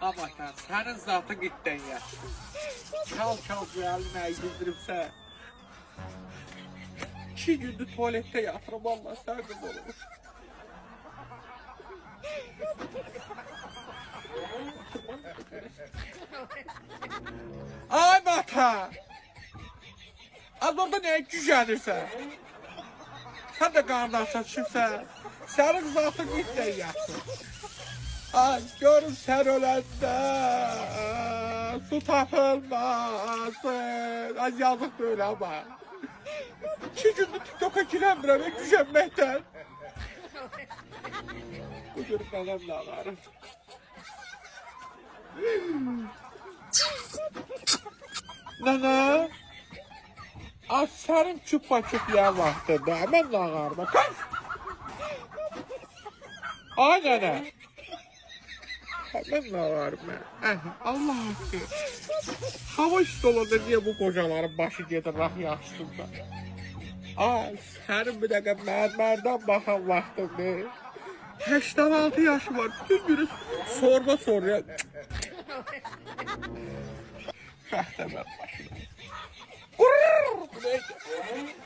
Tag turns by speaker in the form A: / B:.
A: Ama senin zatın gitten ya. Çal gelme gizdirimse. 2 gündür tuvalette yatırım valla sen kız olur. Ay Mata! Az orada neye gücenirsen? Sen de karnından çıksan. Senin zatın gitten yatsın. Ay görün sen ölende su tapılmasın. Ay yazık böyle ama. 2 gündür TikTok'a giremiyorum ve gücenmekten. Bu görüp benim ağlarım. Nana? Aferin çıpa çıpya vaxtında. Mən ağarma. Kaç! Ay nana. Mən ağarma. Allah haqqı. Hava üstü olanda niye bu kocaların başı gedir rah yaşsında? Ay sənin bir dəqiqə mərmərdən baxan vaxtında. 86 yaşı var. Bütün günü sorma soruyor. Bəxtəmər başına.